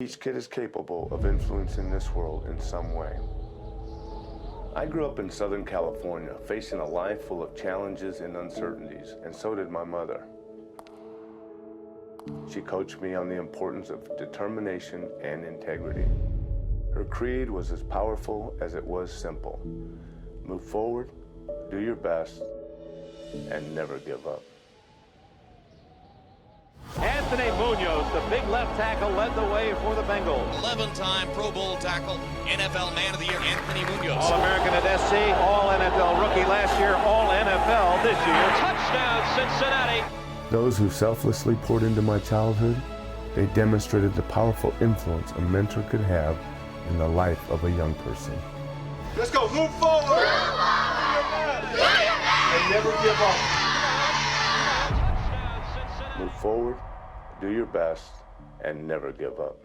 Each kid is capable of influencing this world in some way. I grew up in Southern California, facing a life full of challenges and uncertainties, and so did my mother. She coached me on the importance of determination and integrity. Her creed was as powerful as it was simple. Move forward, do your best, and never give up. Anthony Muñoz, the big left tackle, led the way for the Bengals. 11-time Pro Bowl tackle, NFL Man of the Year, Anthony Muñoz. All-American at SC, All-NFL rookie last year, All-NFL this year. Touchdown, Cincinnati. Those who selflessly poured into my childhood, they demonstrated the powerful influence a mentor could have in the life of a young person. Let's go, move forward! And never give up. Move forward, do your best, and never give up.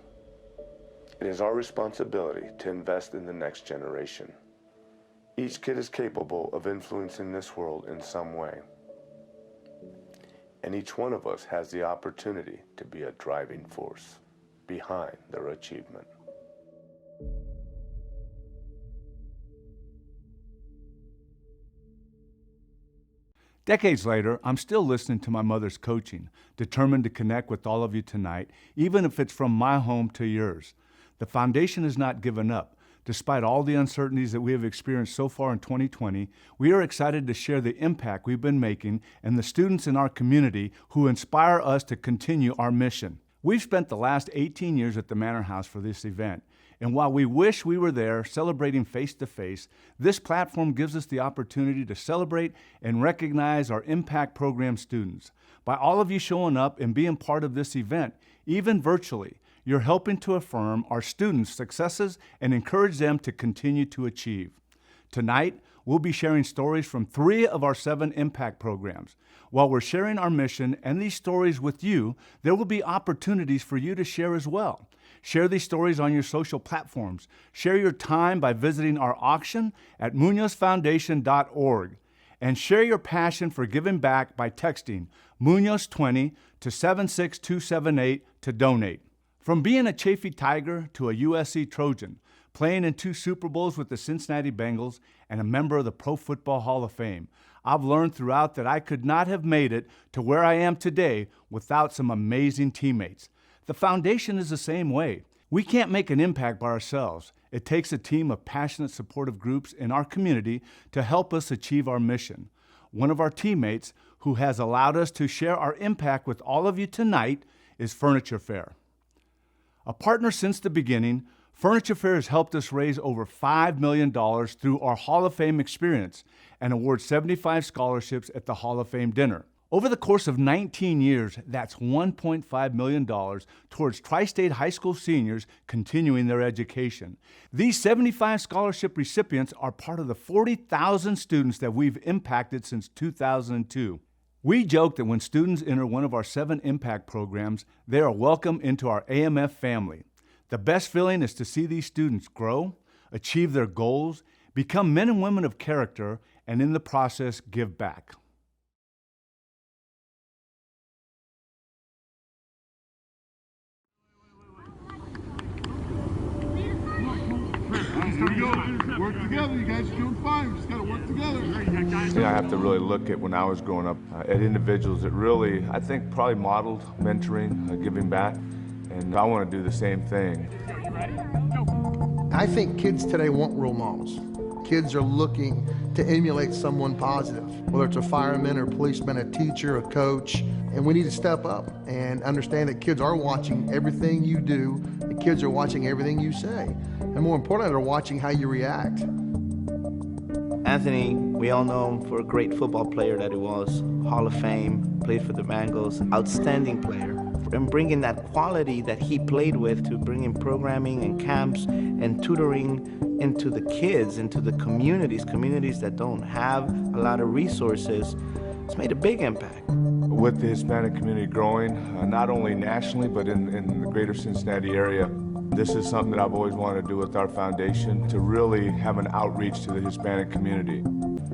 It is our responsibility to invest in the next generation. Each kid is capable of influencing this world in some way. And each one of us has the opportunity to be a driving force behind their achievement. Decades later, I'm still listening to my mother's coaching, determined to connect with all of you tonight, even if it's from my home to yours. The foundation has not given up. Despite all the uncertainties that we have experienced so far in 2020, we are excited to share the impact we've been making and the students in our community who inspire us to continue our mission. We've spent the last 18 years at the Manor House for this event, and while we wish we were there celebrating face-to-face, this platform gives us the opportunity to celebrate and recognize our Impact Program students. By all of you showing up and being part of this event, even virtually, you're helping to affirm our students' successes and encourage them to continue to achieve. Tonight, we'll be sharing stories from 3 of our 7 Impact programs. While we're sharing our mission and these stories with you, there will be opportunities for you to share as well. Share these stories on your social platforms. Share your time by visiting our auction at MuñozFoundation.org. And share your passion for giving back by texting Muñoz20 to 76278 to donate. From being a Chaffey Tiger to a USC Trojan, playing in 2 Super Bowls with the Cincinnati Bengals, and a member of the Pro Football Hall of Fame, I've learned throughout that I could not have made it to where I am today without some amazing teammates. The foundation is the same way. We can't make an impact by ourselves. It takes a team of passionate, supportive groups in our community to help us achieve our mission. One of our teammates who has allowed us to share our impact with all of you tonight is Furniture Fair. A partner since the beginning, Furniture Fair has helped us raise over $5 million through our Hall of Fame experience and award 75 scholarships at the Hall of Fame dinner. Over the course of 19 years, that's $1.5 million towards Tri-State high school seniors continuing their education. These 75 scholarship recipients are part of the 40,000 students that we've impacted since 2002. We joke that when students enter one of our 7 impact programs, they are welcome into our AMF family. The best feeling is to see these students grow, achieve their goals, become men and women of character, and in the process, give back. Here we go. Work together. You guys are doing fine. We just got to work together. I have to really look at when I was growing up at individuals that really, I think, probably modeled mentoring, giving back, and I want to do the same thing. I think kids today want role models. Kids are looking to emulate someone positive, whether it's a fireman or policeman, a teacher, a coach, and we need to step up and understand that kids are watching everything you do, the kids are watching everything you say, and more importantly, they're watching how you react. Anthony, we all know him for a great football player that he was, Hall of Fame, played for the Bengals, outstanding player. And bringing that quality that he played with to bring in programming and camps and tutoring into the kids, into the communities that don't have a lot of resources, it's made a big impact. With the Hispanic community growing, not only nationally, but in the greater Cincinnati area, this is something that I've always wanted to do with our foundation, to really have an outreach to the Hispanic community.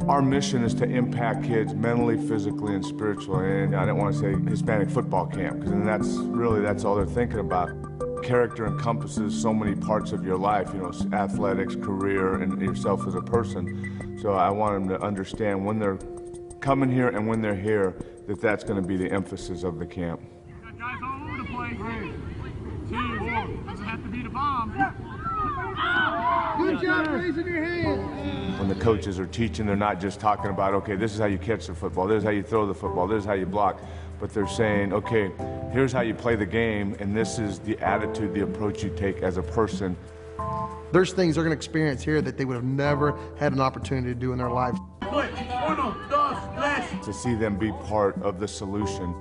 Our mission is to impact kids mentally, physically, and spiritually. And I don't want to say Hispanic football camp, because that's all they're thinking about. character encompasses so many parts of your life, you know, athletics, career, and yourself as a person. So I want them to understand when they're coming here and when they're here that that's going to be the emphasis of the camp. Got guys all over the place. 3, 2, 1. Doesn't have to be the bomb. Good job raising your hand. When the coaches are teaching, they're not just talking about, okay, this is how you catch the football, this is how you throw the football, this is how you block, but they're saying, okay, here's how you play the game, and this is the attitude, the approach you take as a person. There's things they're going to experience here that they would have never had an opportunity to do in their lives. To see them be part of the solution.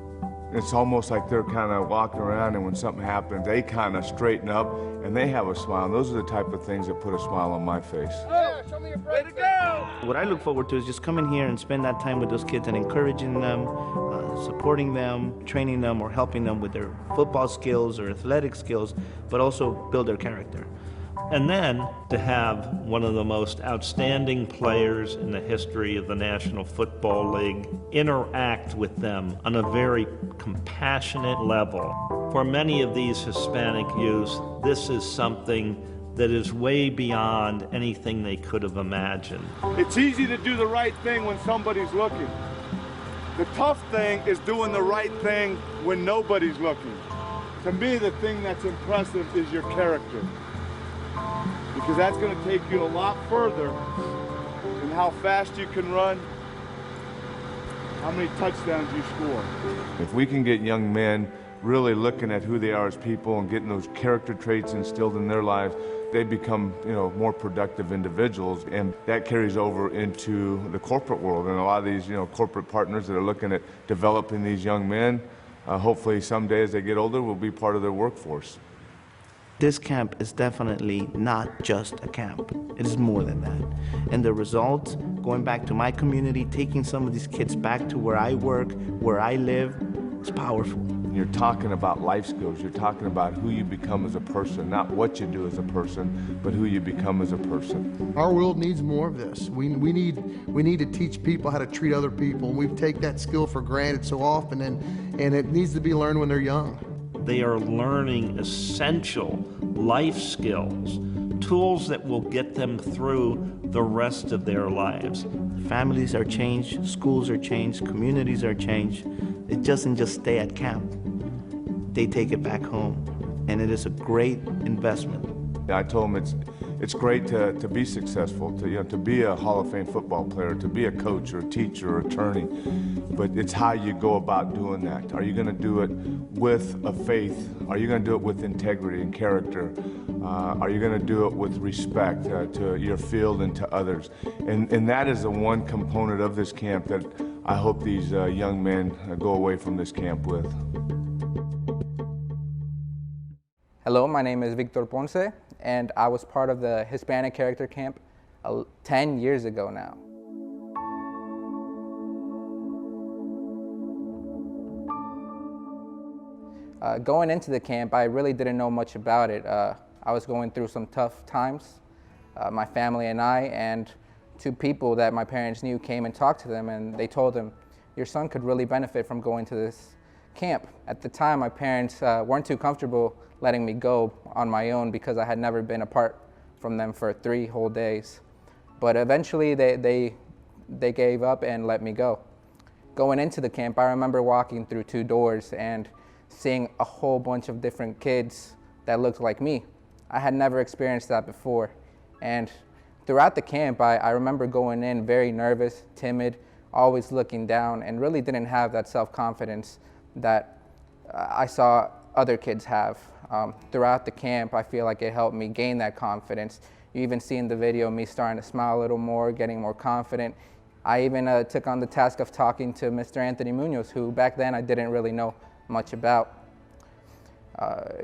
It's almost like they're kind of walking around, and when something happens, they kind of straighten up and they have a smile. And those are the type of things that put a smile on my face. Way to go! What I look forward to is just coming here and spend that time with those kids and encouraging them, supporting them, training them, or helping them with their football skills or athletic skills, but also build their character. And then to have one of the most outstanding players in the history of the National Football League interact with them on a very compassionate level. For many of these Hispanic youth, this is something that is way beyond anything they could have imagined. It's easy to do the right thing when somebody's looking. The tough thing is doing the right thing when nobody's looking. To me, the thing that's impressive is your character. Because that's going to take you a lot further than how fast you can run, how many touchdowns you score. If we can get young men really looking at who they are as people and getting those character traits instilled in their lives, they become, you know, more productive individuals, and that carries over into the corporate world. And a lot of these, you know, corporate partners that are looking at developing these young men, hopefully someday as they get older, will be part of their workforce. This camp is definitely not just a camp. It is more than that. And the results, going back to my community, taking some of these kids back to where I work, where I live, is powerful. You're talking about life skills. You're talking about who you become as a person, not what you do as a person, but who you become as a person. Our world needs more of this. We need to teach people how to treat other people. We take that skill for granted so often, and it needs to be learned when they're young. They are learning essential life skills, tools that will get them through the rest of their lives. Families are changed, schools are changed, communities are changed. It doesn't just stay at camp. They take it back home, and it is a great investment. I told them it's great to be successful, to be a Hall of Fame football player, to be a coach or a teacher or attorney, but it's how you go about doing that. Are you going to do it with a faith? Are you going to do it with integrity and character? Are you going to do it with respect to your field and to others? And that is the one component of this camp that I hope these young men go away from this camp with. Hello, my name is Victor Ponce, and I was part of the Hispanic Character Camp 10 years ago now. Going into the camp, I really didn't know much about it. I was going through some tough times. My family and I, and 2 people that my parents knew came and talked to them, and they told them, your son could really benefit from going to this camp. At the time, my parents weren't too comfortable letting me go on my own because I had never been apart from them for 3 whole days. But eventually they gave up and let me go. Going into the camp, I remember walking through 2 doors and seeing a whole bunch of different kids that looked like me. I had never experienced that before. And throughout the camp, I remember going in very nervous, timid, always looking down, and really didn't have that self-confidence that I saw other kids have. Throughout the camp, I feel like it helped me gain that confidence. You even see in the video me starting to smile a little more, getting more confident. I even took on the task of talking to Mr. Anthony Muñoz, who back then I didn't really know much about.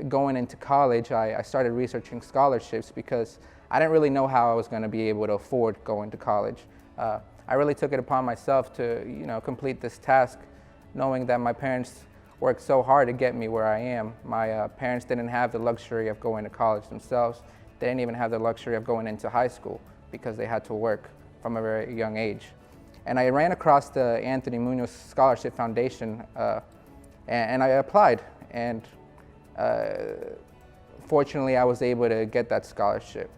Going into college, I started researching scholarships because I didn't really know how I was going to be able to afford going to college. I really took it upon myself to, complete this task, knowing that my parents worked so hard to get me where I am. My parents didn't have the luxury of going to college themselves. They didn't even have the luxury of going into high school because they had to work from a very young age. And I ran across the Anthony Muñoz Scholarship Foundation, and I applied. And fortunately, I was able to get that scholarship.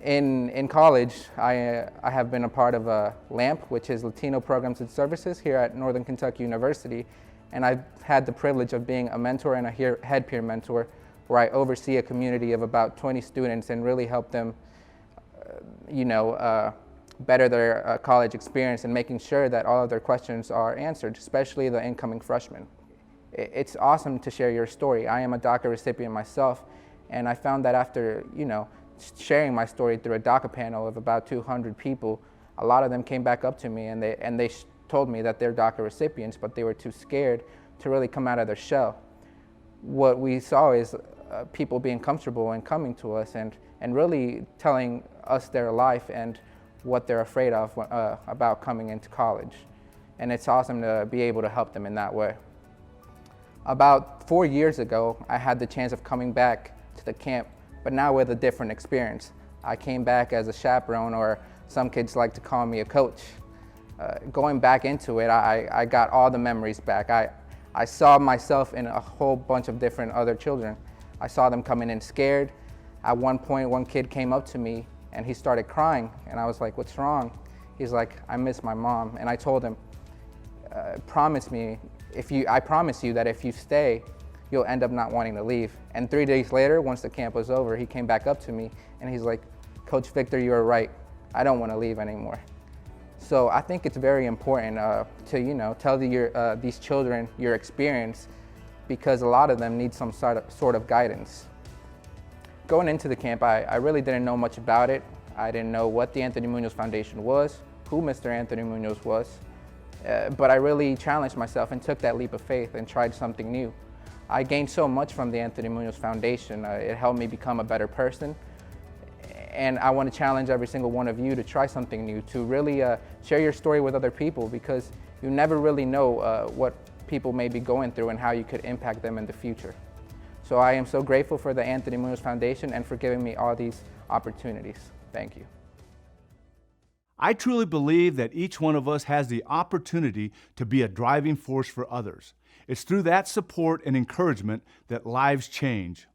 In college, I have been a part of LAMP, which is Latino Programs and Services here at Northern Kentucky University, and I've had the privilege of being a mentor and a head peer mentor, where I oversee a community of about 20 students and really help them, better their college experience and making sure that all of their questions are answered, especially the incoming freshmen. It's awesome to share your story. I am a DACA recipient myself, and I found that after, sharing my story through a DACA panel of about 200 people, a lot of them came back up to me and they told me that they're DACA recipients, but they were too scared to really come out of their shell. What we saw is people being comfortable and coming to us and really telling us their life and what they're afraid of about coming into college. And it's awesome to be able to help them in that way. About 4 years ago, I had the chance of coming back to the camp, but now with a different experience. I came back as a chaperone, or some kids like to call me a coach. Going back into it, I got all the memories back. I saw myself in a whole bunch of different other children. I saw them coming in scared. At one point, one kid came up to me and he started crying, and I was like, "What's wrong?" He's like, "I miss my mom." And I told him, I promise you that if you stay, you'll end up not wanting to leave. And 3 days later, once the camp was over, he came back up to me and he's like, "Coach Victor, you were right. I don't want to leave anymore." So I think it's very important to tell these children your experience, because a lot of them need some sort of guidance. Going into the camp, I really didn't know much about it. I didn't know what the Anthony Muñoz Foundation was, who Mr. Anthony Muñoz was, but I really challenged myself and took that leap of faith and tried something new. I gained so much from the Anthony Muñoz Foundation. It helped me become a better person. And I want to challenge every single one of you to try something new, to really share your story with other people, because you never really know what people may be going through and how you could impact them in the future. So I am so grateful for the Anthony Muñoz Foundation and for giving me all these opportunities. Thank you. I truly believe that each one of us has the opportunity to be a driving force for others. It's through that support and encouragement that lives change.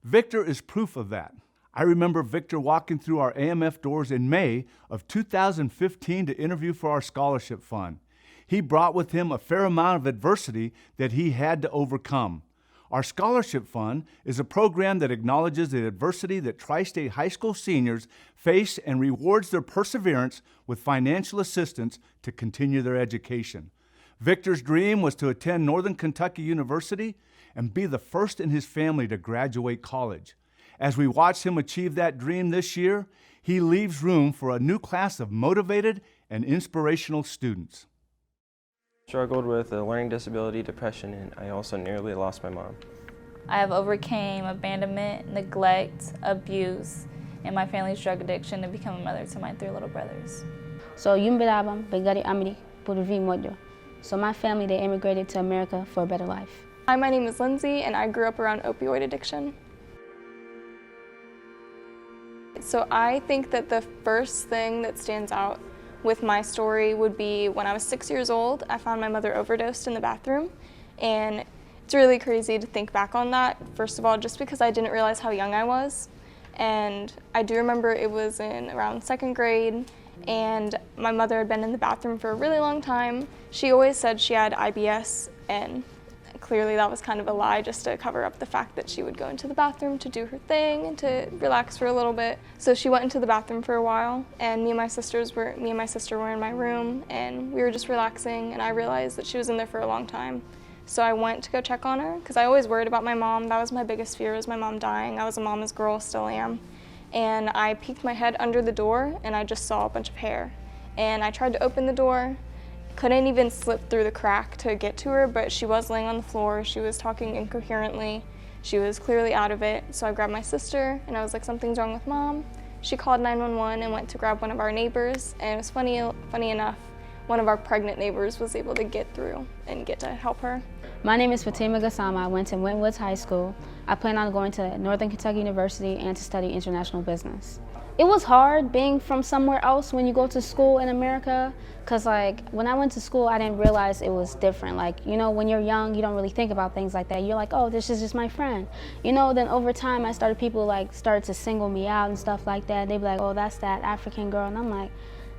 Victor is proof of that. I remember Victor walking through our AMF doors in May of 2015 to interview for our scholarship fund. He brought with him a fair amount of adversity that he had to overcome. Our scholarship fund is a program that acknowledges the adversity that Tri-State high school seniors face and rewards their perseverance with financial assistance to continue their education. Victor's dream was to attend Northern Kentucky University and be the first in his family to graduate college. As we watch him achieve that dream this year, he leaves room for a new class of motivated and inspirational students. Struggled with a learning disability, depression, and I also nearly lost my mom. I have overcame abandonment, neglect, abuse, and my family's drug addiction to become a mother to my 3 little brothers. So my family, they immigrated to America for a better life. Hi, my name is Lindsay, and I grew up around opioid addiction. So I think that the first thing that stands out with my story would be when I was 6 years old, I found my mother overdosed in the bathroom, and it's really crazy to think back on that, first of all, just because I didn't realize how young I was. And I do remember it was in around 2nd grade, and my mother had been in the bathroom for a really long time. She always said she had IBS, and clearly that was kind of a lie just to cover up the fact that she would go into the bathroom to do her thing and to relax for a little bit. So she went into the bathroom for a while, and me and my sister were in my room, and we were just relaxing, and I realized that she was in there for a long time. So I went to go check on her, because I always worried about my mom. That was my biggest fear, was my mom dying. I was a mama's girl, still am. And I peeked my head under the door, and I just saw a bunch of hair. And I tried to open the door, couldn't even slip through the crack to get to her, but she was laying on the floor. She was talking incoherently. She was clearly out of it. So I grabbed my sister, and I was like, "Something's wrong with mom." She called 911 and went to grab one of our neighbors, and it was funny enough, one of our pregnant neighbors was able to get through and get to help her. My name is Fatima Gassama. I went to Wentwoods High School. I plan on going to Northern Kentucky University and to study international business. It was hard being from somewhere else when you go to school in America, because like when I went to school I didn't realize it was different. Like, you know, when you're young you don't really think about things like that. You're like, oh, this is just my friend, you know. Then over time people started to single me out and stuff like that. They'd be like, oh, that's that African girl, and I'm like,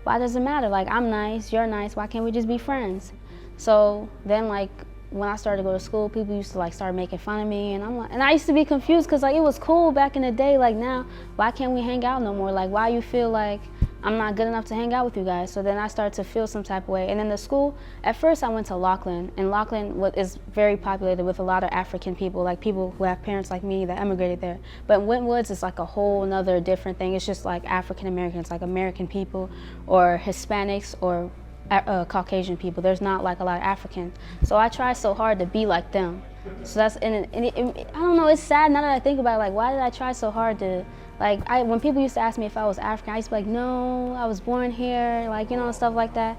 why does it matter? Like, I'm nice, you're nice, why can't we just be friends? So then like when I started to go to school, people used to like start making fun of me, and I'm like, and I used to be confused because like it was cool back in the day. Like now, why can't we hang out no more? Like, why you feel like I'm not good enough to hang out with you guys? So then I started to feel some type of way. And then the school, at first I went to Laughlin, and Laughlin is very populated with a lot of African people, like people who have parents like me that emigrated there. But Wentwoods is like a whole nother different thing. It's just like African Americans, like American people, or Hispanics, or Caucasian people. There's not like a lot of African. So I try so hard to be like them. So that's, I don't know, it's sad now that I think about it. Like, why did I try so hard to, like, when people used to ask me if I was African, I used to be like, no, I was born here, like, you know, stuff like that.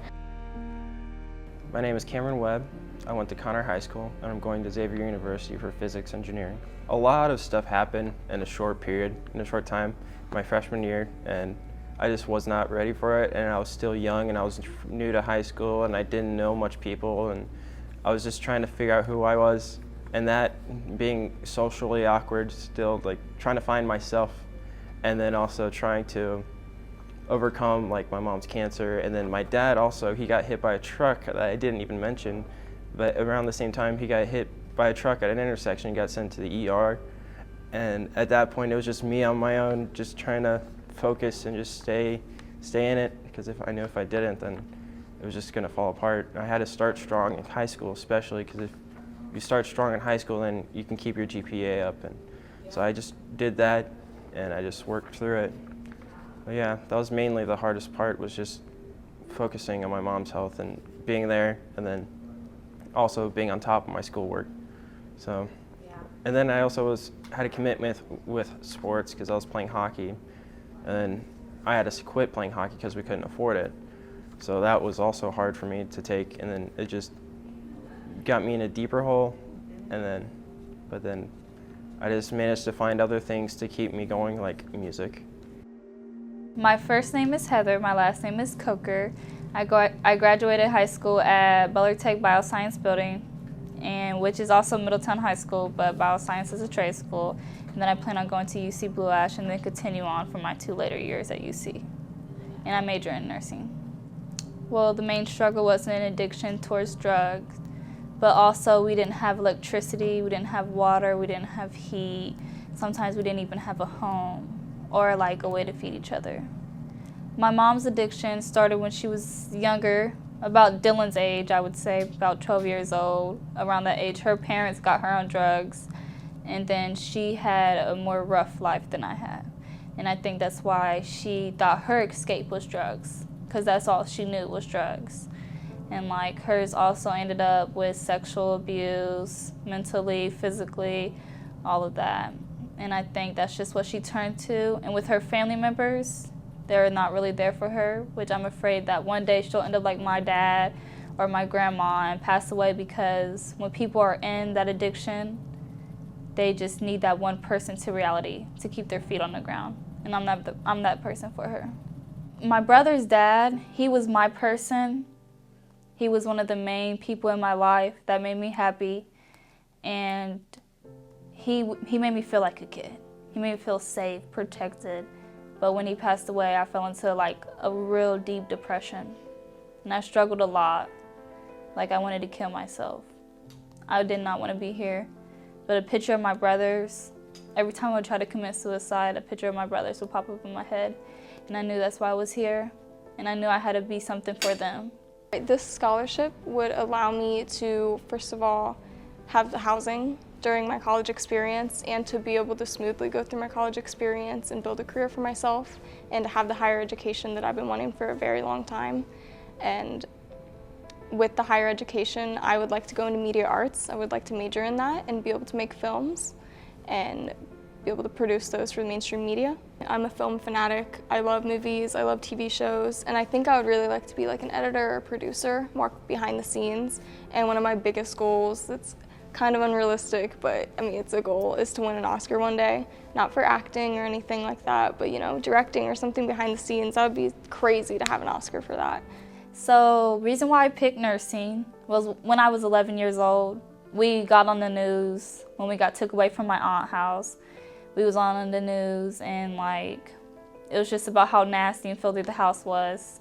My name is Cameron Webb. I went to Conner High School, and I'm going to Xavier University for physics engineering. A lot of stuff happened in a short period, in a short time, my freshman year, and I just was not ready for it, and I was still young, and I was new to high school, and I didn't know much people, and I was just trying to figure out who I was, and that being socially awkward, still like trying to find myself, and then also trying to overcome like my mom's cancer, and then my dad also, he got hit by a truck that I didn't even mention, but around the same time he got hit by a truck at an intersection, got sent to the ER, and at that point it was just me on my own, just trying to focus and just stay in it, because if I knew if I didn't, then it was just going to fall apart. I had to start strong in high school, especially because if you start strong in high school, then you can keep your GPA up, and so I just did that, and I just worked through it. But yeah, that was mainly the hardest part, was just focusing on my mom's health and being there, and then also being on top of my schoolwork. So, and then I also had a commitment with sports because I was playing hockey. And I had to quit playing hockey because we couldn't afford it. So that was also hard for me to take, and then it just got me in a deeper hole, but then I just managed to find other things to keep me going, like music. My first name is Heather, my last name is Coker. I graduated high school at Butler Tech Bioscience Building, which is also Middletown High School, but Bioscience is a trade school. And then I plan on going to UC Blue Ash and then continue on for my 2 later years at UC. And I major in nursing. Well, the main struggle was an addiction towards drugs, but also we didn't have electricity, we didn't have water, we didn't have heat. Sometimes we didn't even have a home or like a way to feed each other. My mom's addiction started when she was younger, about Dylan's age, I would say, about 12 years old. Around that age, her parents got her on drugs. And then she had a more rough life than I had. And I think that's why she thought her escape was drugs, because that's all she knew was drugs. And like hers also ended up with sexual abuse, mentally, physically, all of that. And I think that's just what she turned to. And with her family members, they're not really there for her, which I'm afraid that one day she'll end up like my dad or my grandma and pass away, because when people are in that addiction, they just need that one person to reality to keep their feet on the ground. And I'm that person for her. My brother's dad, he was my person. He was one of the main people in my life that made me happy. And he made me feel like a kid. He made me feel safe, protected. But when he passed away, I fell into like a real deep depression. And I struggled a lot. Like I wanted to kill myself. I did not want to be here. But a picture of my brothers, every time I would try to commit suicide, a picture of my brothers would pop up in my head. And I knew that's why I was here. And I knew I had to be something for them. This scholarship would allow me to, first of all, have the housing during my college experience, and to be able to smoothly go through my college experience and build a career for myself, and to have the higher education that I've been wanting for a very long time. And with the higher education, I would like to go into media arts. I would like to major in that and be able to make films and be able to produce those for the mainstream media. I'm a film fanatic. I love movies, I love TV shows, and I think I would really like to be like an editor or producer, more behind the scenes. And one of my biggest goals that's kind of unrealistic, but I mean, it's a goal, is to win an Oscar one day. Not for acting or anything like that, but you know, directing or something behind the scenes. That would be crazy to have an Oscar for that. So, reason why I picked nursing was when I was 11 years old, we got on the news when we got took away from my aunt's house. We was on the news, and like, it was just about how nasty and filthy the house was.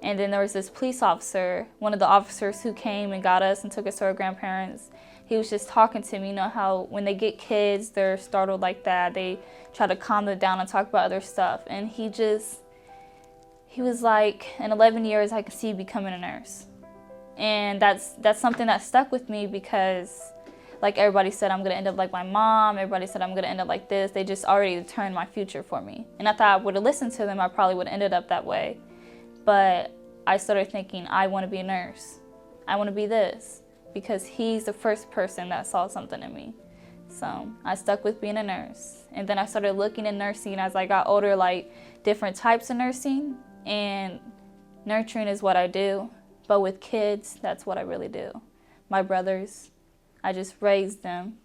And then there was this police officer, one of the officers who came and got us and took us to our grandparents. He was just talking to me, you know how when they get kids, they're startled like that. They try to calm them down and talk about other stuff. And he was like, in 11 years, I could see you becoming a nurse. And that's something that stuck with me because, like, everybody said I'm gonna end up like my mom, everybody said I'm gonna end up like this. They just already determined my future for me. And I thought I would have listened to them, I probably would have ended up that way. But I started thinking, I wanna be a nurse. I wanna be this, because he's the first person that saw something in me. So I stuck with being a nurse. And then I started looking at nursing as I got older, like different types of nursing, and nurturing is what I do. But with kids, that's what I really do. My brothers, I just raised them.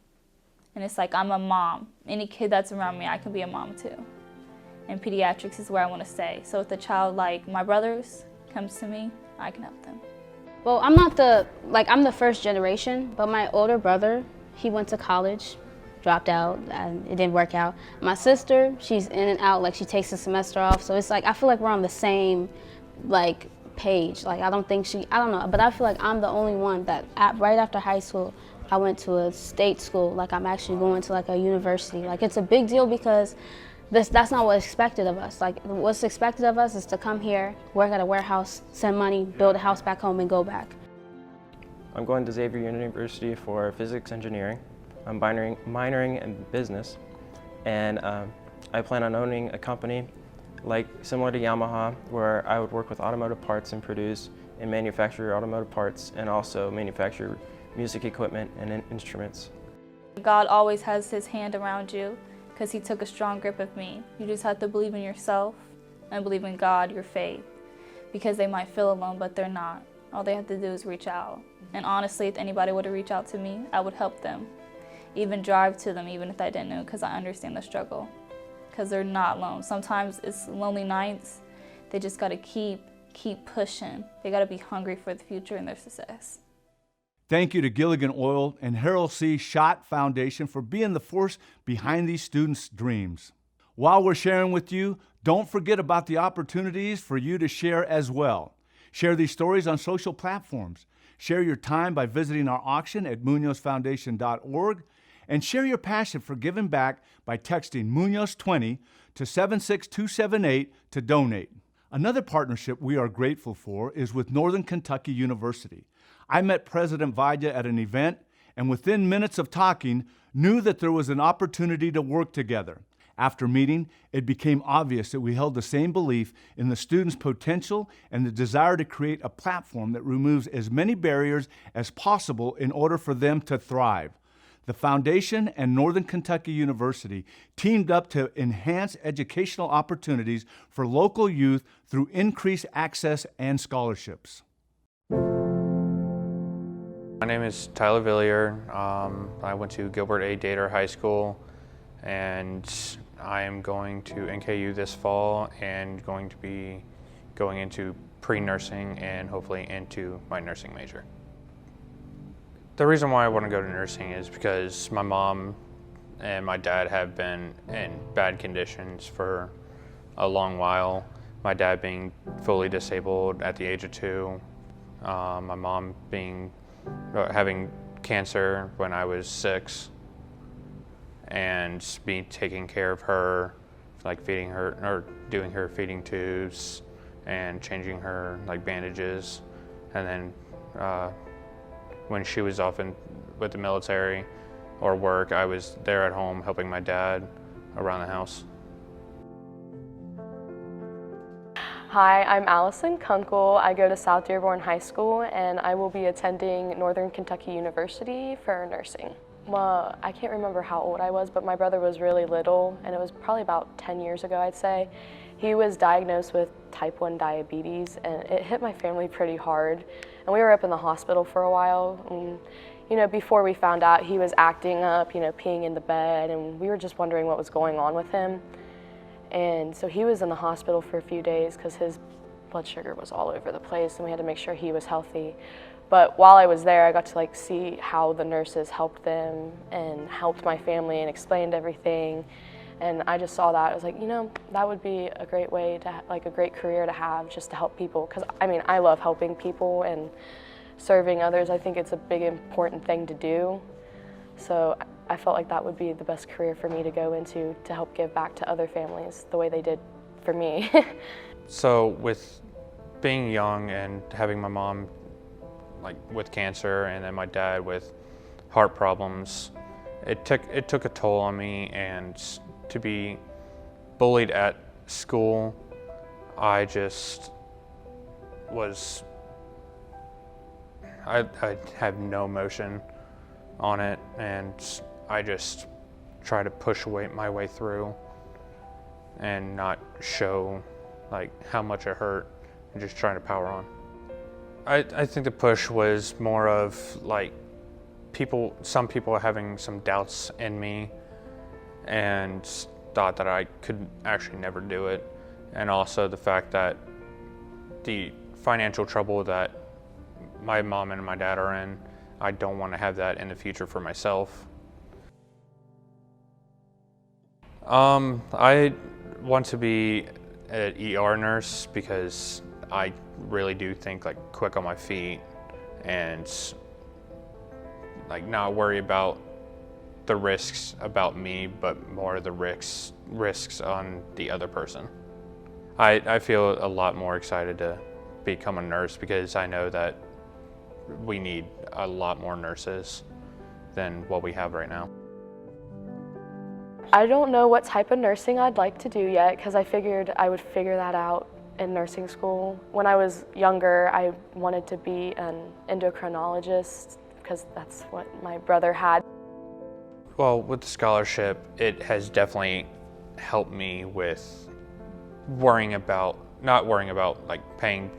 And it's like I'm a mom. Any kid that's around me, I can be a mom too. And pediatrics is where I want to stay. So if a child like my brothers comes to me, I can help them. Well, I'm the first generation, but my older brother, he went to college, dropped out, and it didn't work out. My sister, she's in and out, like she takes a semester off. So it's like, I feel like we're on the same, like, page. Like, I don't know, but I feel like I'm the only one that right after high school, I went to a state school. Like, I'm actually going to like a university. Like, it's a big deal because that's not what's expected of us. Like, what's expected of us is to come here, work at a warehouse, send money, build a house back home, and go back. I'm going to Xavier University for physics engineering. I'm minoring in business, and I plan on owning a company similar to Yamaha, where I would work with automotive parts and produce and manufacture automotive parts, and also manufacture music equipment and instruments. God always has his hand around you because he took a strong grip of me. You just have to believe in yourself and believe in God, your faith, because they might feel alone, but they're not. All they have to do is reach out. And honestly, if anybody were to reach out to me, I would help them. Even drive to them, even if I didn't know, because I understand the struggle. Because they're not alone. Sometimes it's lonely nights. They just gotta keep pushing. They gotta be hungry for the future and their success. Thank you to Gilligan Oil and Harold C. Schott Foundation for being the force behind these students' dreams. While we're sharing with you, don't forget about the opportunities for you to share as well. Share these stories on social platforms. Share your time by visiting our auction at MuñozFoundation.org, and share your passion for giving back by texting Muñoz20 to 76278 to donate. Another partnership we are grateful for is with Northern Kentucky University. I met President Valle at an event, and within minutes of talking, knew that there was an opportunity to work together. After meeting, it became obvious that we held the same belief in the students' potential and the desire to create a platform that removes as many barriers as possible in order for them to thrive. The Foundation and Northern Kentucky University teamed up to enhance educational opportunities for local youth through increased access and scholarships. My name is Tyler Villier. I went to Gilbert A. Dater High School, and I am going to NKU this fall and going to be going into pre-nursing and hopefully into my nursing major. The reason why I want to go to nursing is because my mom and my dad have been in bad conditions for a long while. My dad being fully disabled at the age of 2, my mom having cancer when I was 6, and me taking care of her, like feeding her or doing her feeding tubes and changing her like bandages, and then when she was off with the military or work, I was there at home helping my dad around the house. Hi, I'm Allison Kunkel. I go to South Dearborn High School, and I will be attending Northern Kentucky University for nursing. Well, I can't remember how old I was, but my brother was really little, and it was probably about 10 years ago, I'd say. He was diagnosed with type 1 diabetes, and it hit my family pretty hard. And we were up in the hospital for a while. And, You know, before we found out, he was acting up, you know, peeing in the bed, and we were just wondering what was going on with him. And so he was in the hospital for a few days because his blood sugar was all over the place, and we had to make sure he was healthy. But while I was there, I got to like see how the nurses helped them and helped my family and explained everything. And I just saw that. I was like, you know, that would be a great way to, like a great career to have, just to help people. Because I mean, I love helping people and serving others. I think it's a big, important thing to do. So I felt like that would be the best career for me to go into, to help give back to other families the way they did for me. So with being young and having my mom like with cancer and then my dad with heart problems, it took a toll on me, and to be bullied at school, I just was, I had no emotion on it, and I just try to push my way through and not show like how much it hurt, and just trying to power on. I think the push was more of like some people having some doubts in me and thought that I could actually never do it, and also the fact that the financial trouble that my mom and my dad are in, I don't want to have that in the future for myself. I want to be an ER nurse because I really do think like quick on my feet and like not worry about the risks about me, but more the risks on the other person. I feel a lot more excited to become a nurse because I know that we need a lot more nurses than what we have right now. I don't know what type of nursing I'd like to do yet, because I figured I would figure that out in nursing school. When I was younger, I wanted to be an endocrinologist because that's what my brother had. Well, with the scholarship, it has definitely helped me with not worrying about like paying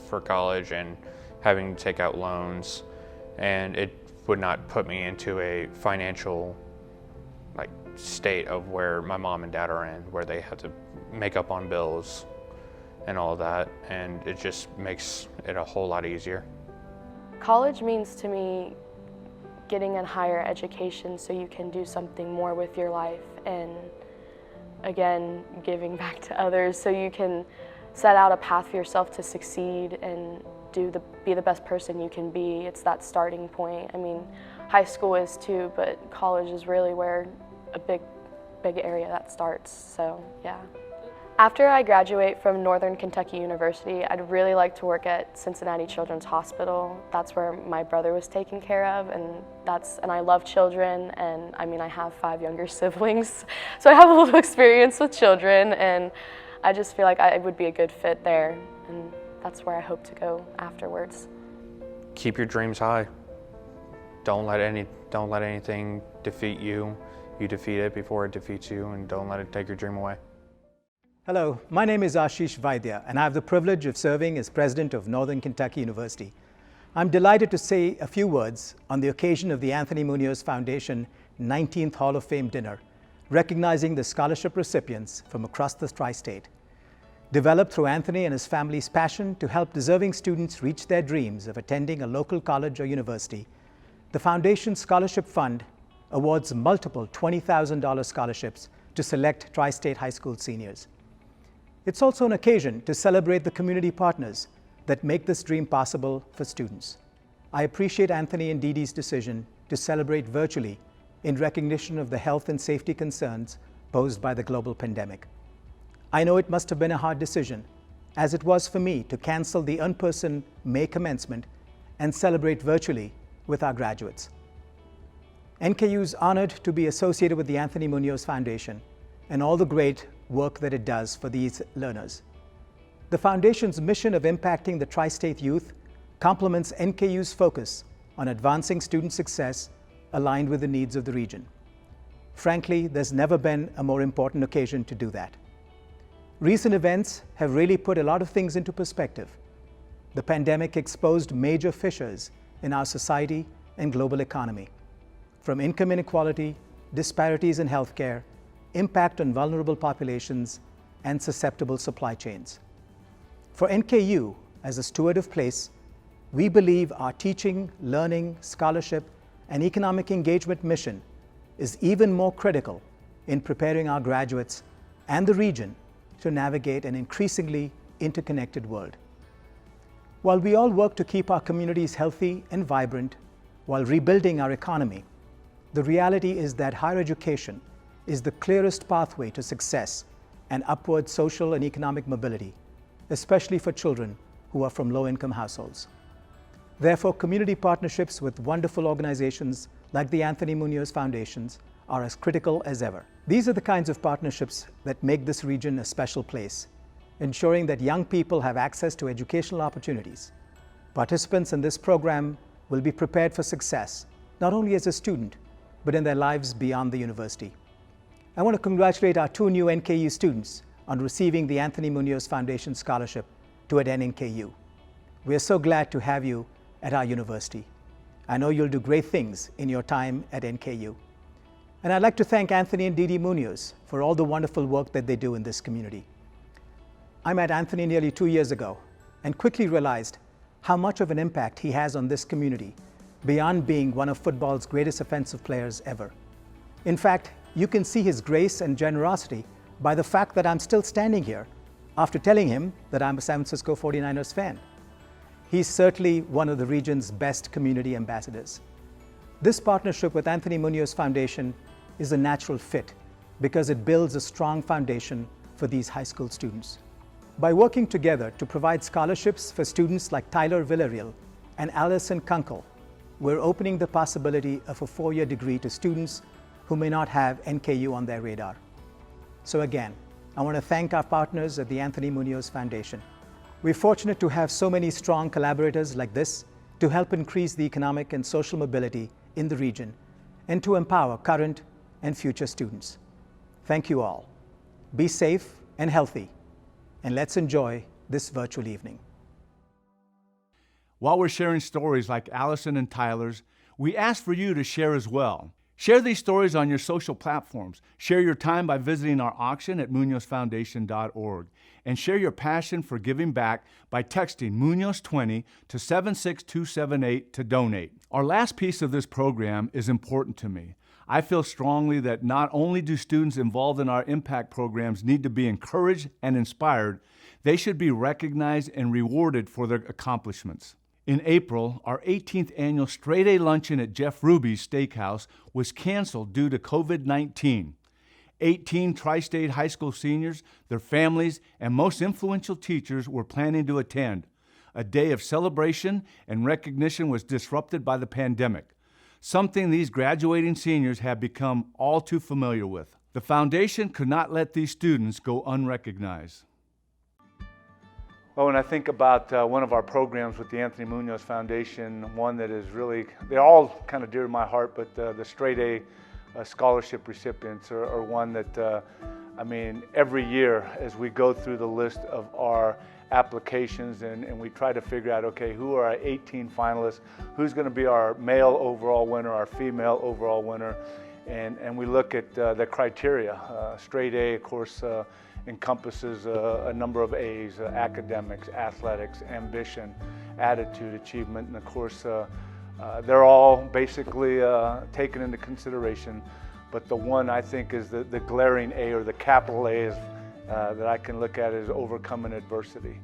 for college and having to take out loans, and it would not put me into a financial like state of where my mom and dad are in, where they have to make up on bills and all that, and it just makes it a whole lot easier. College means to me getting a higher education so you can do something more with your life, and again, giving back to others so you can set out a path for yourself to succeed and be the best person you can be. It's that starting point. I mean, high school is too, but college is really where a big area that starts, so yeah. After I graduate from Northern Kentucky University, I'd really like to work at Cincinnati Children's Hospital. That's where my brother was taken care of, and I love children, and I mean, I have 5 younger siblings, so I have a little experience with children, and I just feel like I would be a good fit there, and that's where I hope to go afterwards. Keep your dreams high. Don't let anything defeat you. You defeat it before it defeats you, and don't let it take your dream away. Hello, my name is Ashish Vaidya, and I have the privilege of serving as president of Northern Kentucky University. I'm delighted to say a few words on the occasion of the Anthony Muñoz Foundation 19th Hall of Fame dinner, recognizing the scholarship recipients from across the tri-state. Developed through Anthony and his family's passion to help deserving students reach their dreams of attending a local college or university, the Foundation's Scholarship Fund awards multiple $20,000 scholarships to select tri-state high school seniors. It's also an occasion to celebrate the community partners that make this dream possible for students. I appreciate Anthony and Dee Dee's decision to celebrate virtually in recognition of the health and safety concerns posed by the global pandemic. I know it must have been a hard decision, as it was for me to cancel the in-person May commencement and celebrate virtually with our graduates. NKU is honored to be associated with the Anthony Muñoz Foundation and all the great work that it does for these learners. The Foundation's mission of impacting the tri-state youth complements NKU's focus on advancing student success aligned with the needs of the region. Frankly, there's never been a more important occasion to do that. Recent events have really put a lot of things into perspective. The pandemic exposed major fissures in our society and global economy, from income inequality, disparities in healthcare, impact on vulnerable populations, and susceptible supply chains. For NKU, as a steward of place, we believe our teaching, learning, scholarship, and economic engagement mission is even more critical in preparing our graduates and the region to navigate an increasingly interconnected world. While we all work to keep our communities healthy and vibrant while rebuilding our economy, the reality is that higher education is the clearest pathway to success and upward social and economic mobility, especially for children who are from low-income households. Therefore, community partnerships with wonderful organizations like the Anthony Muñoz Foundation are as critical as ever. These are the kinds of partnerships that make this region a special place, ensuring that young people have access to educational opportunities. Participants in this program will be prepared for success, not only as a student, but in their lives beyond the university. I want to congratulate our 2 new NKU students on receiving the Anthony Muñoz Foundation Scholarship to attend NKU. We are so glad to have you at our university. I know you'll do great things in your time at NKU. And I'd like to thank Anthony and Dee Dee Muñoz for all the wonderful work that they do in this community. I met Anthony nearly 2 years ago and quickly realized how much of an impact he has on this community beyond being one of football's greatest offensive players ever. In fact, you can see his grace and generosity by the fact that I'm still standing here after telling him that I'm a San Francisco 49ers fan. He's certainly one of the region's best community ambassadors. This partnership with Anthony Muñoz Foundation is a natural fit because it builds a strong foundation for these high school students. By working together to provide scholarships for students like Tyler Villarreal and Allison Kunkel, we're opening the possibility of a 4-year degree to students who may not have NKU on their radar. So again, I want to thank our partners at the Anthony Muñoz Foundation. We're fortunate to have so many strong collaborators like this to help increase the economic and social mobility in the region and to empower current and future students. Thank you all. Be safe and healthy, and let's enjoy this virtual evening. While we're sharing stories like Allison and Tyler's, we ask for you to share as well. Share these stories on your social platforms. Share your time by visiting our auction at MuñozFoundation.org. And share your passion for giving back by texting Muñoz20 to 76278 to donate. Our last piece of this program is important to me. I feel strongly that not only do students involved in our impact programs need to be encouraged and inspired, they should be recognized and rewarded for their accomplishments. In April, our 18th annual Straight A Luncheon at Jeff Ruby's Steakhouse was canceled due to COVID-19. 18 Tri-State High School seniors, their families, and most influential teachers were planning to attend. A day of celebration and recognition was disrupted by the pandemic, something these graduating seniors have become all too familiar with. The foundation could not let these students go unrecognized. Well, when I think about one of our programs with the Anthony Muñoz Foundation, one that is really, they're all kind of dear to my heart, but the Straight A scholarship recipients are one that, I mean, every year as we go through the list of our applications and we try to figure out, okay, who are our 18 finalists, who's going to be our male overall winner, our female overall winner, and we look at the criteria. Straight A, of course, encompasses a number of A's, academics, athletics, ambition, attitude, achievement, and of course they're all basically taken into consideration, but the one I think is the glaring A, or the capital A, is, that I can look at is overcoming adversity.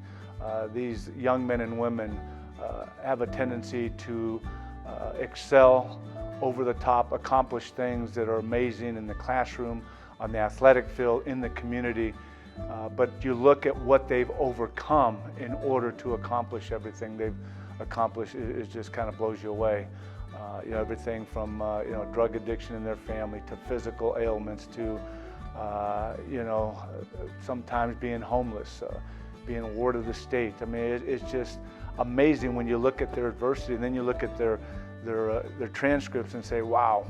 These young men and women have a tendency to excel over the top, accomplish things that are amazing in the classroom, on the athletic field, in the community, but you look at what they've overcome in order to accomplish everything they've accomplished, it just kind of blows you away. You know, everything from you know, drug addiction in their family, to physical ailments, to you know, sometimes being homeless, being a ward of the state. I mean, it's just amazing when you look at their adversity, and then you look at their transcripts and say, wow,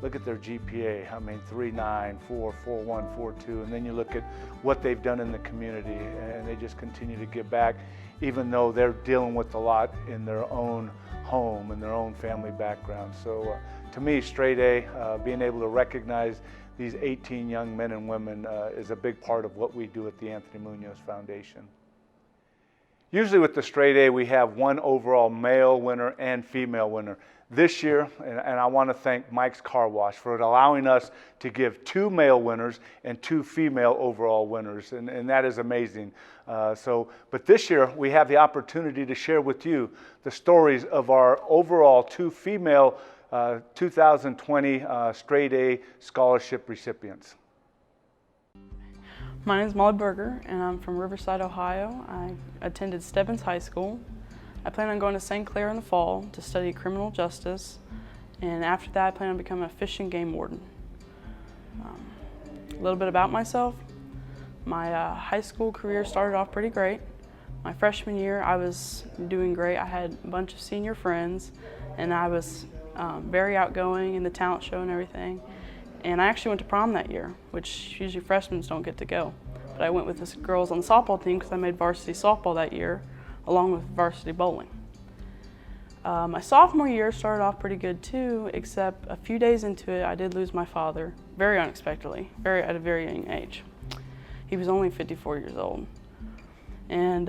look at their GPA. I mean, 3.9, 4, 4.1, 4.2, and then you look at what they've done in the community, and they just continue to give back, even though they're dealing with a lot in their own home and their own family background. So to me, straight A, being able to recognize these 18 young men and women is a big part of what we do at the Anthony Muñoz Foundation. Usually with the straight A, we have one overall male winner and female winner. This year, and I want to thank Mike's Car Wash for allowing us to give 2 male winners and 2 female overall winners, and that is amazing. But this year, we have the opportunity to share with you the stories of our overall 2 female 2020 straight A scholarship recipients. My name is Molly Berger, and I'm from Riverside, Ohio. I attended Stebbins High School. I plan on going to St. Clair in the fall to study criminal justice, and after that I plan on becoming a fish and game warden. A little bit about myself. My high school career started off pretty great. My freshman year I was doing great. I had a bunch of senior friends, and I was very outgoing in the talent show and everything. And I actually went to prom that year, which usually freshmen don't get to go. But I went with the girls on the softball team because I made varsity softball that year, along with varsity bowling. My sophomore year started off pretty good too, except a few days into it, I did lose my father, very unexpectedly, at a very young age. He was only 54 years old. And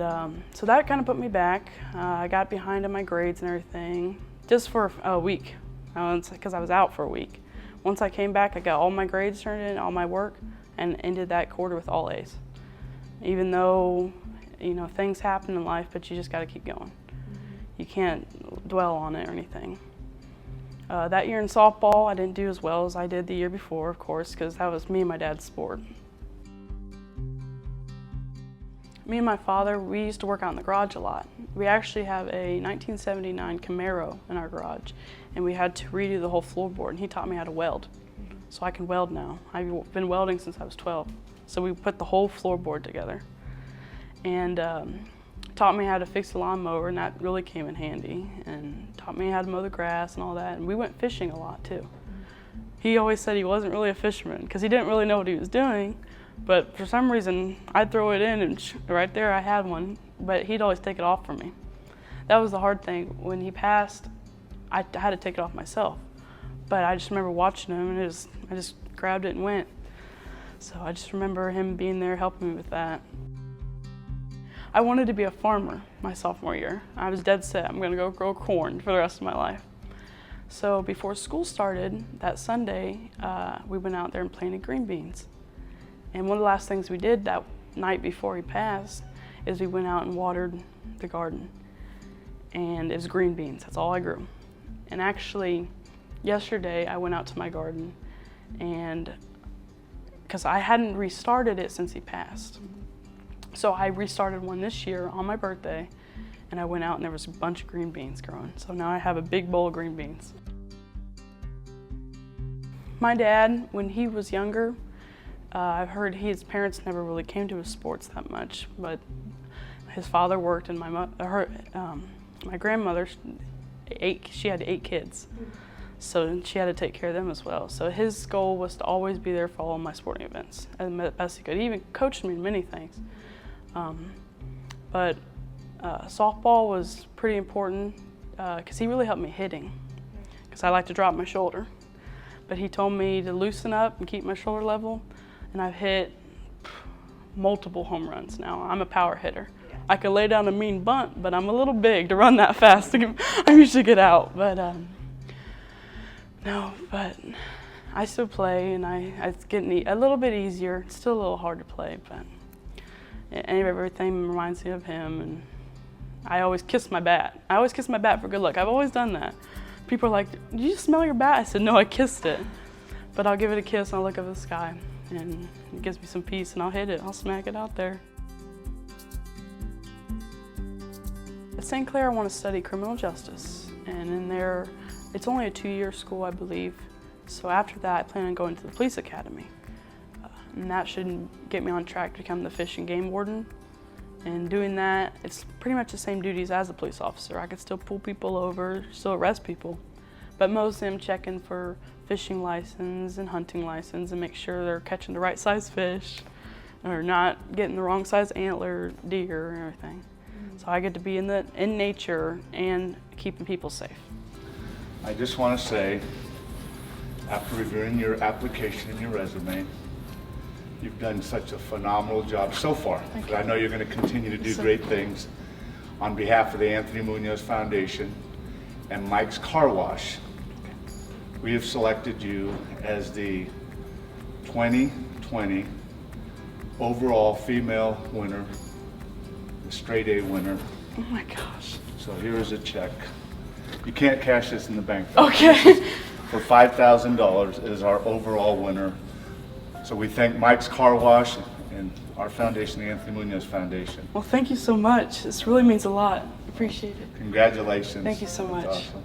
so that kind of put me back. I got behind on my grades and everything, just for a week, because I was out for a week. Once I came back, I got all my grades turned in, all my work, and ended that quarter with all A's. Even though, you know, things happen in life, but you just got to keep going. You can't dwell on it or anything. That year in softball, I didn't do as well as I did the year before, of course, because that was me and my dad's sport. Me and my father, we used to work out in the garage a lot. We actually have a 1979 Camaro in our garage, and we had to redo the whole floorboard, and he taught me how to weld. So I can weld now. I've been welding since I was 12. So we put the whole floorboard together. And taught me how to fix the lawnmower, and that really came in handy, and taught me how to mow the grass and all that. And we went fishing a lot too. He always said he wasn't really a fisherman because he didn't really know what he was doing, but for some reason I'd throw it in and right there I had one, but he'd always take it off for me. That was the hard thing. When he passed, I had to take it off myself, but I just remember watching him, and I just grabbed it and went. So I just remember him being there helping me with that. I wanted to be a farmer my sophomore year. I was dead set, I'm gonna go grow corn for the rest of my life. So before school started, that Sunday, we went out there and planted green beans. And one of the last things we did that night before he passed is we went out and watered the garden. And it was green beans, that's all I grew. And actually, yesterday I went out to my garden, and because I hadn't restarted it since he passed. So I restarted one this year on my birthday, and I went out and there was a bunch of green beans growing. So now I have a big bowl of green beans. My dad, when he was younger, I've heard his parents never really came to his sports that much, but his father worked, and my grandmother, she had 8 kids. So she had to take care of them as well. So his goal was to always be there for all my sporting events as best he could. He even coached me in many things. But softball was pretty important because he really helped me hitting, because I like to drop my shoulder. But he told me to loosen up and keep my shoulder level, and I've hit multiple home runs now. I'm a power hitter. I could lay down a mean bunt, but I'm a little big to run that fast. I usually get out, but no, but I still play, and it's getting a little bit easier. It's still a little hard to play, but everything reminds me of him, and I always kiss my bat. I always kiss my bat for good luck. I've always done that. People are like, "Did you smell your bat?" I said, "No, I kissed it." But I'll give it a kiss, and I'll look up at the sky, and it gives me some peace, and I'll hit it. I'll smack it out there. At St. Clair, I want to study criminal justice, and in there, it's only a 2-year school, I believe. So after that, I plan on going to the police academy. And that should get me on track to become the fish and game warden. And doing that, it's pretty much the same duties as a police officer. I could still pull people over, still arrest people. But mostly I'm checking for fishing license and hunting license and make sure they're catching the right size fish or not getting the wrong size antler deer and everything. So I get to be in nature and keeping people safe. I just want to say, after reviewing your application and your resume, you've done such a phenomenal job so far. Thank But I know you're going to continue to do great things. On behalf of the Anthony Muñoz Foundation and Mike's Car Wash, we have selected you as the 2020 overall female winner, the straight A winner. Oh my gosh. So here is a check. You can't cash this in the bank though. Okay. For $5,000 is our overall winner. So we thank Mike's Car Wash and our foundation, the Anthony Muñoz Foundation. Well, thank you so much. This really means a lot. Appreciate it. Congratulations. Thank you so much. That's awesome.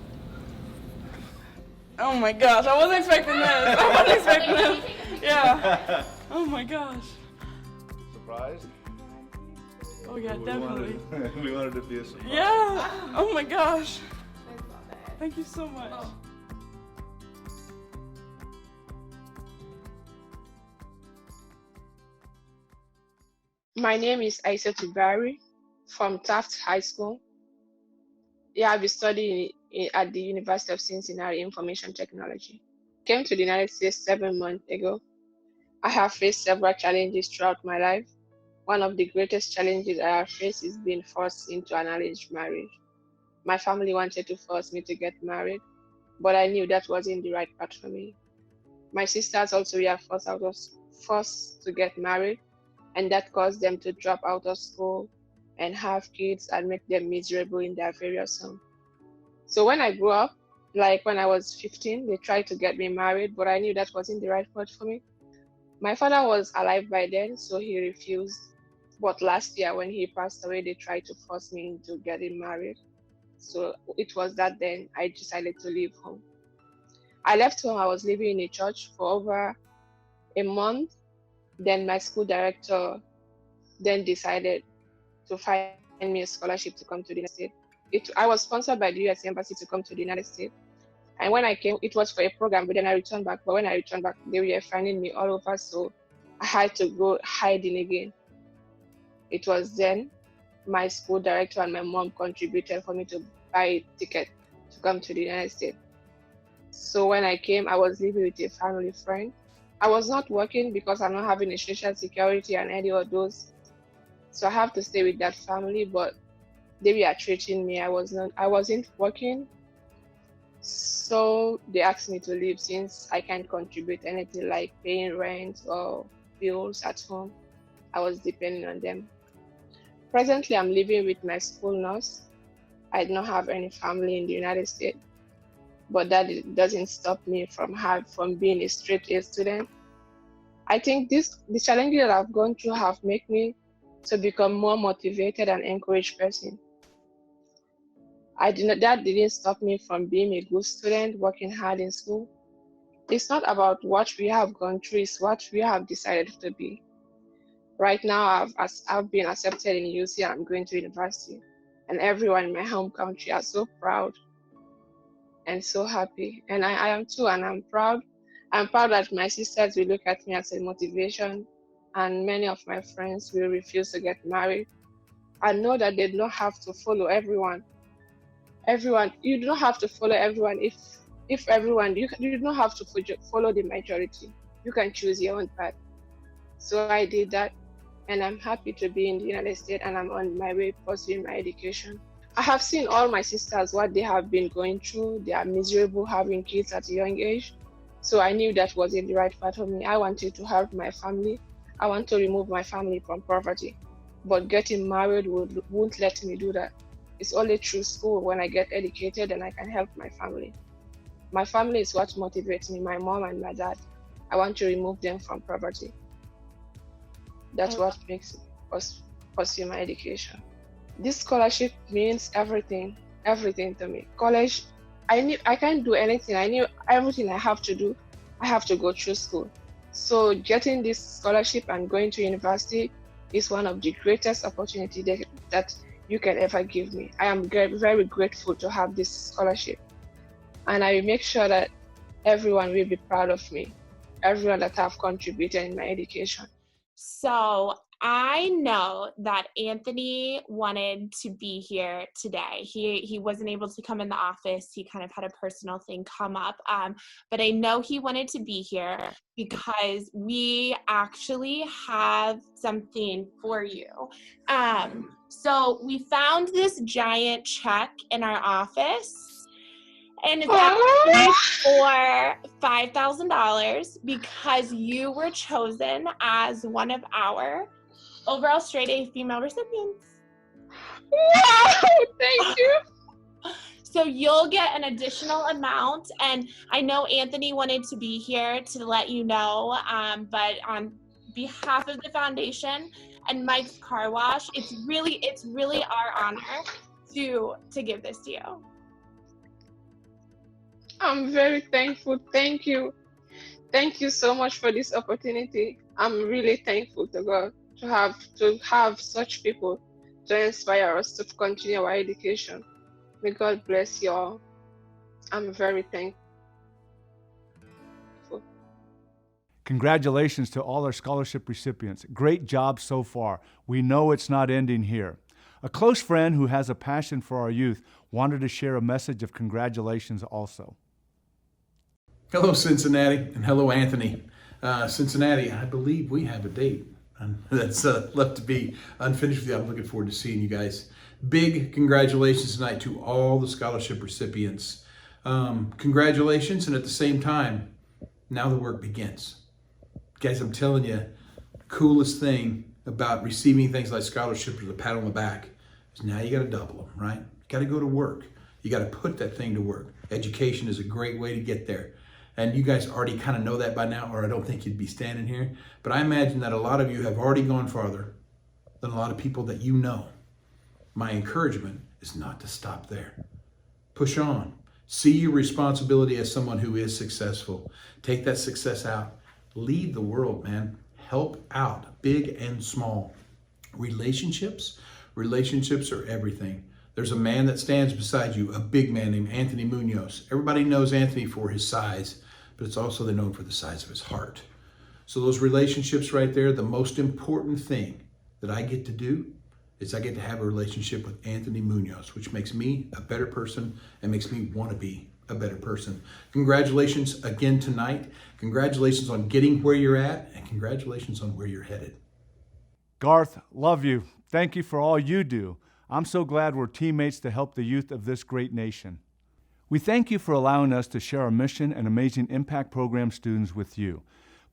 Oh my gosh, I wasn't expecting this. I wasn't expecting this. Yeah. Oh my gosh. Surprised? Oh yeah, definitely. We wanted to be a surprise. Yeah. Oh my gosh. Thank you so much. My name is Aissatou Barry from Taft High School. Yeah, I've been studying at the University of Cincinnati Information Technology. Came to the United States 7 months ago. I have faced several challenges throughout my life. One of the greatest challenges I have faced is being forced into an arranged marriage. My family wanted to force me to get married, but I knew that wasn't the right path for me. My sisters also were forced to get married, and that caused them to drop out of school and have kids and make them miserable in their various homes. So when I grew up, like when I was 15, they tried to get me married, but I knew that wasn't the right path for me. My father was alive by then, so he refused. But last year when he passed away, they tried to force me into getting married. So it was that then I decided to leave home. I left home. I was living in a church for over a month. Then my school director then decided to find me a scholarship to come to the United States. I was sponsored by the US Embassy to come to the United States. And when I came, it was for a program, but then I returned back. But when I returned back, they were finding me all over, so I had to go hiding again. It was then my school director and my mom contributed for me to buy a ticket to come to the United States. So when I came, I was living with a family friend. I was not working because I'm not having a social security and any of those. So I have to stay with that family, but they were treating me. I wasn't working. So they asked me to leave since I can't contribute anything like paying rent or bills at home. I was depending on them. Presently, I'm living with my school nurse. I don't have any family in the United States, but that doesn't stop me from being a straight A student. I think the challenges that I've gone through have made me to become more motivated and encouraged person. That didn't stop me from being a good student, working hard in school. It's not about what we have gone through, it's what we have decided to be. Right now, I've been accepted in UC and I'm going to university. And everyone in my home country are so proud and so happy. And I am too, and I'm proud. I'm proud that my sisters will look at me as a motivation, and many of my friends will refuse to get married. I know that they don't have to follow everyone. You don't have to follow everyone. If everyone, you don't have to follow the majority. You can choose your own path. So I did that, and I'm happy to be in the United States, and I'm on my way pursuing my education. I have seen all my sisters, what they have been going through. They are miserable having kids at a young age. So I knew that wasn't the right path for me. I wanted to help my family. I want to remove my family from poverty. But getting married won't let me do that. It's only through school when I get educated and I can help my family. My family is what motivates me, my mom and my dad. I want to remove them from poverty. That's what makes us pursue my education. This scholarship means everything to me. College, I can't do anything. I knew everything I have to do. I have to go through school. So getting this scholarship and going to university is one of the greatest opportunities that you can ever give me. I am very grateful to have this scholarship. And I will make sure that everyone will be proud of me, everyone that have contributed in my education. So I know that Anthony wanted to be here today. He wasn't able to come in the office. He kind of had a personal thing come up. But I know he wanted to be here because we actually have something for you. So we found this giant check in our office. And it's actually for $5,000 because you were chosen as one of our overall straight A female recipients. Wow, thank you. So you'll get an additional amount, and I know Anthony wanted to be here to let you know, but on behalf of the foundation and Mike's Car Wash, it's really our honor to give this to you. I'm very thankful. Thank you. Thank you so much for this opportunity. I'm really thankful to God to have such people to inspire us to continue our education. May God bless you all. I'm very thankful. Congratulations to all our scholarship recipients. Great job so far. We know it's not ending here. A close friend who has a passion for our youth wanted to share a message of congratulations also. Hello, Cincinnati, and hello, Anthony. Cincinnati, I believe we have a date that's left to be unfinished with you. I'm looking forward to seeing you guys. Big congratulations tonight to all the scholarship recipients. Congratulations, and at the same time, now the work begins. Guys, I'm telling you, the coolest thing about receiving things like scholarships or the pat on the back is now you got to double them, right? You got to go to work. You got to put that thing to work. Education is a great way to get there. And you guys already kind of know that by now, or I don't think you'd be standing here. But I imagine that a lot of you have already gone farther than a lot of people that you know. My encouragement is not to stop there. Push on. See your responsibility as someone who is successful. Take that success out. Lead the world, man. Help out, big and small. Relationships are everything. There's a man that stands beside you, a big man named Anthony Muñoz. Everybody knows Anthony for his size, but it's also they're known for the size of his heart. So those relationships right there, the most important thing that I get to do is I get to have a relationship with Anthony Muñoz, which makes me a better person and makes me want to be a better person. Congratulations again tonight. Congratulations on getting where you're at, and congratulations on where you're headed. Garth, love you. Thank you for all you do. I'm so glad we're teammates to help the youth of this great nation. We thank you for allowing us to share our mission and amazing impact program students with you.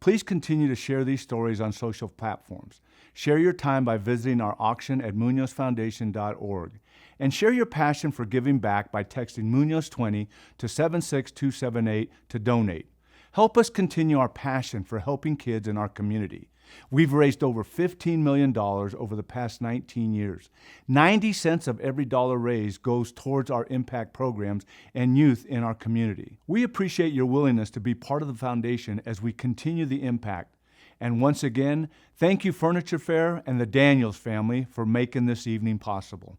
Please continue to share these stories on social platforms. Share your time by visiting our auction at MuñozFoundation.org. And share your passion for giving back by texting Muñoz20 to 76278 to donate. Help us continue our passion for helping kids in our community. We've raised over $15 million over the past 19 years. 90 cents of every dollar raised goes towards our impact programs and youth in our community. We appreciate your willingness to be part of the foundation as we continue the impact. And once again, thank you Furniture Fair and the Daniels family for making this evening possible.